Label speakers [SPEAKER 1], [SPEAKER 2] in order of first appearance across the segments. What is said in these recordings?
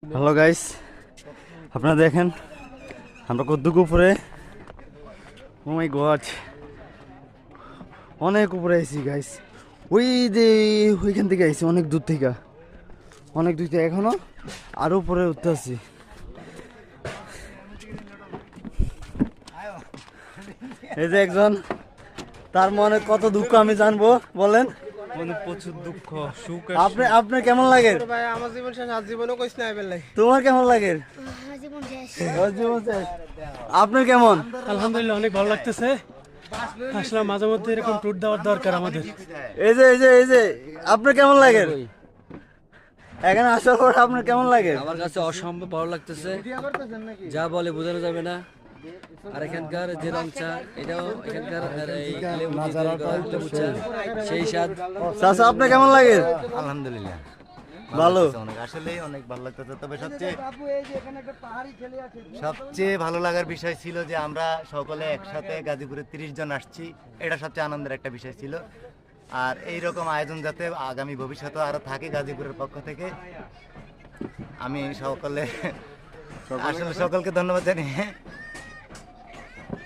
[SPEAKER 1] Hello guys, আপনারা দেখেন আমরা কদ্দুক উপরে। ও মাই গড, অনেক উপরে আইছি গাইস। ওই যে ওইখান থেকে আইছি, অনেক দূর থেকে, অনেক দূর থেকে এখনো আরো উপরে উঠতে আসছি। এই যে একজন, তার মনে কত দুঃখ আমি জানবো, বলেন।
[SPEAKER 2] মনে প্রচুর দুঃখ সুখ।
[SPEAKER 1] আপনার কেমন লাগে?
[SPEAKER 3] ভাই আমার জীবন শেষ, আর জীবনও কইছ না বেলাই।
[SPEAKER 1] তোমার কেমন লাগে? ওর জীবন শেষ। আপনার কেমন?
[SPEAKER 4] আলহামদুলিল্লাহ অনেক ভালো লাগতেছে। আসলে মাঝে মধ্যে এরকম ট্যুর দেওয়ার দরকার আমাদের।
[SPEAKER 1] এই যে আপনার কেমন লাগে? এখানে আসার পর আপনার কেমন লাগে?
[SPEAKER 5] আমার কাছে অসম্ভব ভালো লাগতেছে, যা বলে বোঝানো যাবে না। আর এখানকার যে রং চা, এটাও এখানকার এই লেবু দিয়ে তৈরি করা লেবু চা, সেই স্বাদ।
[SPEAKER 1] চাচা, আপনার কেমন লাগে?
[SPEAKER 6] আলহামদুলিল্লাহ
[SPEAKER 1] ভালো।
[SPEAKER 6] আসলে অনেক ভালো লাগতেছে। তবে সবচেয়ে ভালো লাগার বিষয় ছিল যে আমরা সকলে একসাথে গাজীপুরে 30 জন আসছি, এটা সবচেয়ে আনন্দের একটা বিষয় ছিল। আর এই রকম আয়োজন যাতে আগামী ভবিষ্যতে আরো থাকে গাজীপুরের পক্ষ থেকে, আমি আসলে সকলকে ধন্যবাদ জানিয়ে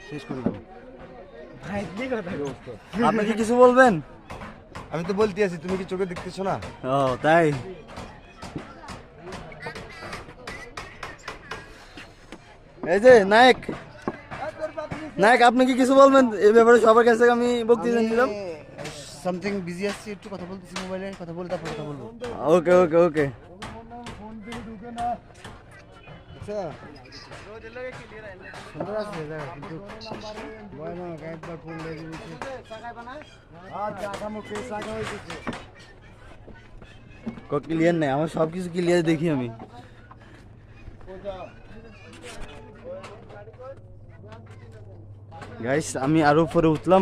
[SPEAKER 6] শেষ করলাম।
[SPEAKER 1] আপনি কি কিছু বলবেন?
[SPEAKER 2] আমি তো বলতে আছি, তুমি কি চোখে দেখতেছো না?
[SPEAKER 1] ও তাই। এই যে নায়ক, আপনি কি কিছু বলবেন এই ব্যাপারে? সবার কাছে আমি বক্তৃতা নিলাম।
[SPEAKER 6] সামথিং বিজি আছি, একটু কথা বলতেছি, মোবাইলে কথা বলতে কথা বলবো।
[SPEAKER 1] ওকে ওকে ওকে।
[SPEAKER 6] সুন্দর আছে জায়গা, কিন্তু একবার ফোন লেগে দিয়েছে।
[SPEAKER 1] ক্লিয়ার নাই, আমার সব কিছু ক্লিয়ার দেখি আমি। গাইস, আমি আরো উপরে উঠলাম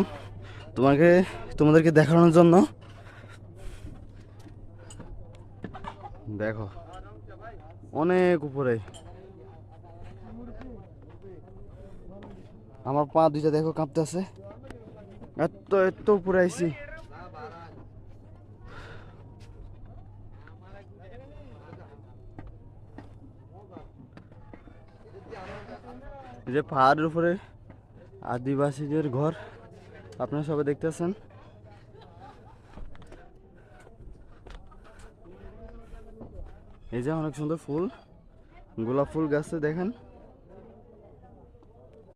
[SPEAKER 1] তোমাদেরকে দেখানোর জন্য। দেখো অনেক উপরে, আমার পা দুইটা দেখো কাঁপতেছে, এত এত উপরে আইছি। এই যে পাহাড়ের উপরে আদিবাসীদের ঘর, আপনারা সবাই দেখতেছেন। এই যে অনেক সুন্দর ফুল, গোলাপ ফুল গাছে দেখেন।